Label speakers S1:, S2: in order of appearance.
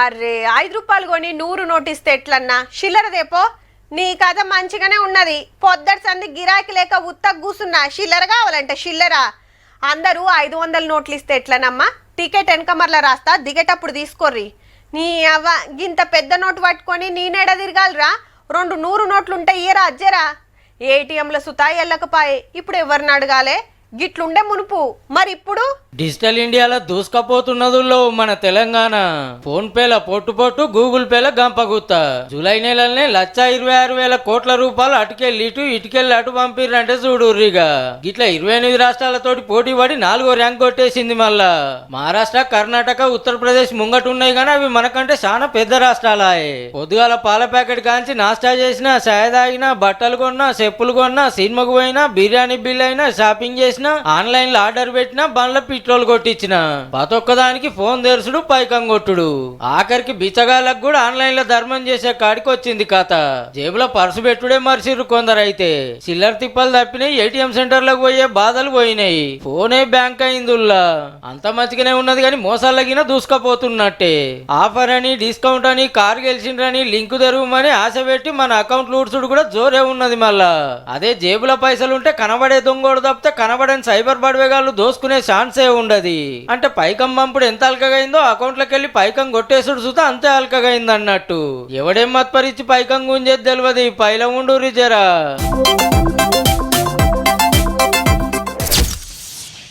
S1: అరే 5 రూపాయలు కొని 100 నోటిస్తే ఎట్లన్నా చిల్లరదేపో నీ కథ మంచిగానే ఉన్నది. పొద్దటి సంది గిరాకీ లేక ఉత్తగ కూసున్నా చిల్లర కావాలంటే చిల్లర. అందరూ 500 నోట్లు ఇస్తే ఎట్లనమ్మా? టికెట్ వెనకమర్ల రాస్తా, దిగేటప్పుడు తీసుకోర్రి. నీ అవ్వ గింత పెద్ద నోటు పట్టుకొని నేనేడ తిరగాలరా? 2 100 నోట్లుంటే ఇయ్యరా అజ్జరా. ఏటీఎంల సుతా ఎల్లకపాయే, ఇప్పుడు ఎవరిని అడగాలే? గిట్లుండే మునుపు, మరి ఇప్పుడు
S2: డిజిటల్ ఇండియాలో దూసుకపోతున్నదుల్లో మన తెలంగాణ. ఫోన్ పేల పొట్టు గూగుల్ పేల గంపగుత్త. జూలై నెలనే 1,26,000 కోట్ల రూపాయలు అటుకెళ్ళి ఇటుకెళ్ళి అటు పంపిర్రంటే చూడుర్రిగా. గిట్లా 28 రాష్ట్రాలతోటి పోటీ పడి 4వ ర్యాంక్ కొట్టేసింది. మళ్ళా మహారాష్ట్ర, కర్ణాటక, ఉత్తరప్రదేశ్ ముంగటున్నాయి కానీ అవి మనకంటే చాలా పెద్ద రాష్ట్రాలే. పొద్దుగాల పాల ప్యాకెట్ కాంచి నాస్టా చేసినా, చాయ్ తాగినా, బట్టలు కొన్నా, చెప్పులు కొన్నా, సినిమాకు పోయినా, బిర్యానీ బిల్ అయినా, షాపింగ్ చేసినా, ఆన్లైన్ లో ఆర్డర్ పెట్టినా, బండ్ల పెట్రోల్ కొట్టించిన, ప్రతొక్కదానికి ఫోన్ తెరుసుడు, పైకం కొట్టుడు. ఆఖరికి బిచ్చగాళ్ళకు కూడా ఆన్లైన్ లో ధర్మం చేసే కాడికి వచ్చింది కథ. జేబులో పర్సు పెట్టుడే మర్చిర్రు కొందరైతే. చిల్లర తిప్పలు తప్పినాయి, ఏటీఎం సెంటర్లకు పోయే బాధలు పోయినాయి. ఫోనే బ్యాంక్ అయిందుల్లా. అంత మంచిగానే ఉన్నది కానీ మోసాలగిన దూసుకపోతున్నట్టే. ఆఫర్ అని, డిస్కౌంట్ అని, కారు గెలిచిండ్రని, లింకు తెరువమని ఆశ పెట్టి మన అకౌంట్ లూడ్సుడు కూడా జోరే ఉన్నది. మళ్ళా అదే జేబుల పైసలుంటే కనబడే దొంగోడు తప్పితే కనబడని సైబర్ బడవేగాళ్ళు దోసుకునే ఛాన్సే ఉండదు. అంటే పైకం పంపుడు ఎంత అల్కగైందో అకౌంట్లోకి వెళ్ళి పైకం కొట్టేసుడు చూస్తే అంతే అల్కగైంది అన్నట్టు. ఎవడేం మత్పరిచి పైకం గుంజేది తెలియదు. పైల ఉండు జరా.